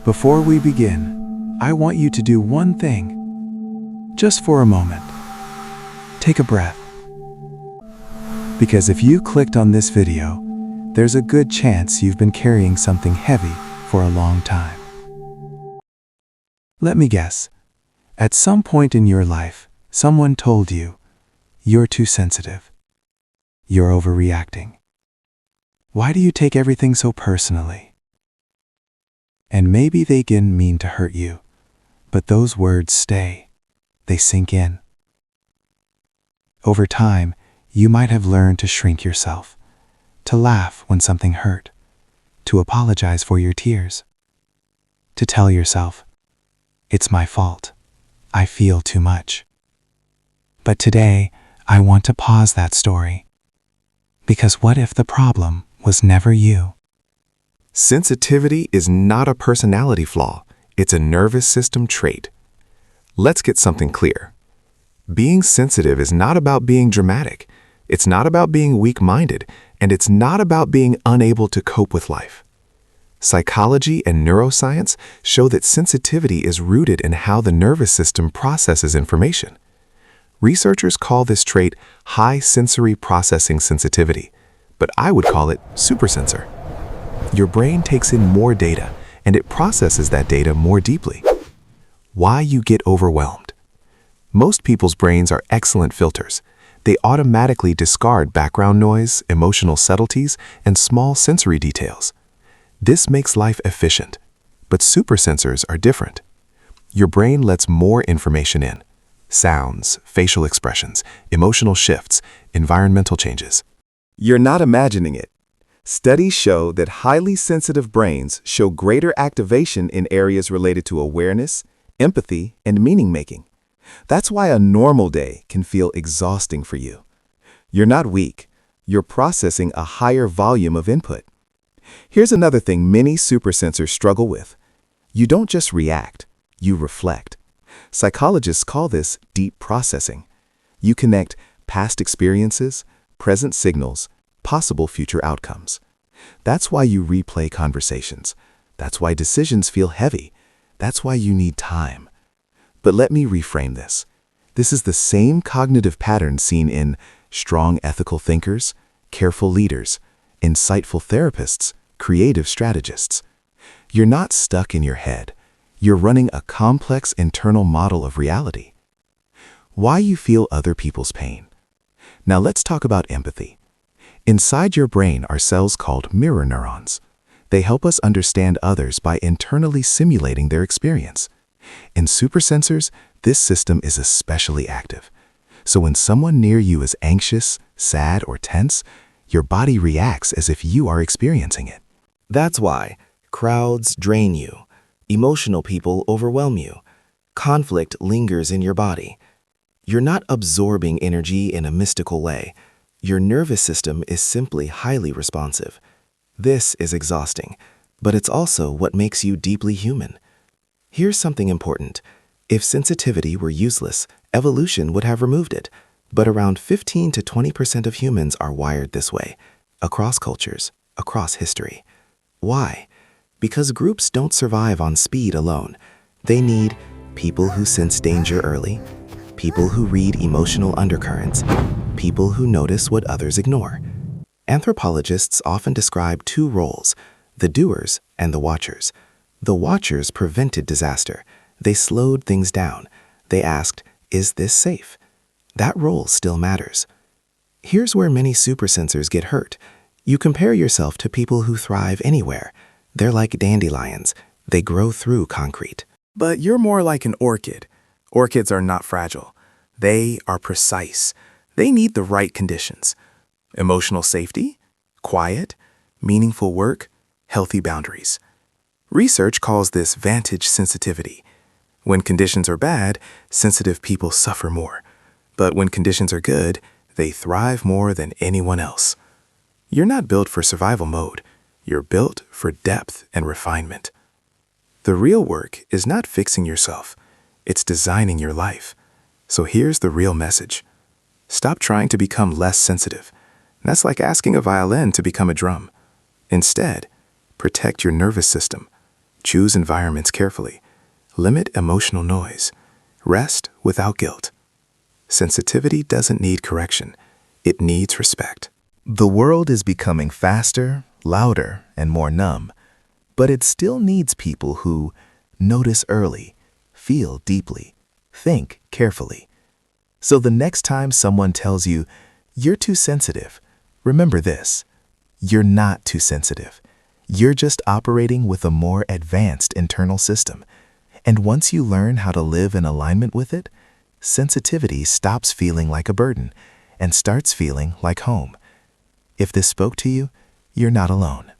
Before we begin, I want you to do one thing, just for a moment. Take a breath. Because if you clicked on this video, there's a good chance you've been carrying something heavy for a long time. Let me guess. At some point in your life, someone told you, you're too sensitive. You're overreacting. Why do you take everything so personally? And maybe they didn't mean to hurt you, but those words stay. They sink in. Over time, you might have learned to shrink yourself, to laugh when something hurt, to apologize for your tears, to tell yourself, it's my fault. I feel too much. But today, I want to pause that story. Because what if the problem was never you? Sensitivity is not a personality flaw, it's a nervous system trait. Let's get something clear. Being sensitive is not about being dramatic, it's not about being weak-minded, and it's not about being unable to cope with life. Psychology and neuroscience show that sensitivity is rooted in how the nervous system processes information. Researchers call this trait high sensory processing sensitivity, but I would call it supersensor. Your brain takes in more data, and it processes that data more deeply. Why you get overwhelmed? Most people's brains are excellent filters. They automatically discard background noise, emotional subtleties, and small sensory details. This makes life efficient, but supersensors are different. Your brain lets more information in: sounds, facial expressions, emotional shifts, environmental changes. You're not imagining it. Studies show that highly sensitive brains show greater activation in areas related to awareness, empathy, and meaning-making. That's why a normal day can feel exhausting for you. You're not weak. You're processing a higher volume of input. Here's another thing many supersensors struggle with. You don't just react, you reflect. Psychologists call this deep processing. You connect past experiences, present signals, possible future outcomes. That's why you replay conversations. That's why decisions feel heavy. That's why you need time. But let me reframe this. This is the same cognitive pattern seen in strong ethical thinkers, careful leaders, insightful therapists, creative strategists. You're not stuck in your head. You're running a complex internal model of reality. Why you feel other people's pain. Now let's talk about empathy. Inside your brain are cells called mirror neurons. They help us understand others by internally simulating their experience. In supersensors, this system is especially active. So when someone near you is anxious, sad, or tense, your body reacts as if you are experiencing it. That's why crowds drain you, emotional people overwhelm you, conflict lingers in your body. You're not absorbing energy in a mystical way. Your nervous system is simply highly responsive. This is exhausting, but it's also what makes you deeply human. Here's something important. If sensitivity were useless, evolution would have removed it. But around 15 to 20% of humans are wired this way, across cultures, across history. Why? Because groups don't survive on speed alone. They need people who sense danger early, people who read emotional undercurrents, people who notice what others ignore. Anthropologists often describe two roles, the doers and the watchers. The watchers prevented disaster. They slowed things down. They asked, is this safe? That role still matters. Here's where many supersensors get hurt. You compare yourself to people who thrive anywhere. They're like dandelions. They grow through concrete. But you're more like an orchid. Orchids are not fragile. They are precise. They need the right conditions. Emotional safety, quiet, meaningful work, healthy boundaries. Research calls this vantage sensitivity. When conditions are bad, sensitive people suffer more. But when conditions are good, they thrive more than anyone else. You're not built for survival mode. You're built for depth and refinement. The real work is not fixing yourself. It's designing your life. So here's the real message. Stop trying to become less sensitive. That's like asking a violin to become a drum. Instead, protect your nervous system. Choose environments carefully. Limit emotional noise. Rest without guilt. Sensitivity doesn't need correction. It needs respect. The world is becoming faster, louder, and more numb, but it still needs people who notice early, feel deeply, think carefully. So the next time someone tells you, "You're too sensitive," remember this: you're not too sensitive. You're just operating with a more advanced internal system. And once you learn how to live in alignment with it, sensitivity stops feeling like a burden and starts feeling like home. If this spoke to you, you're not alone.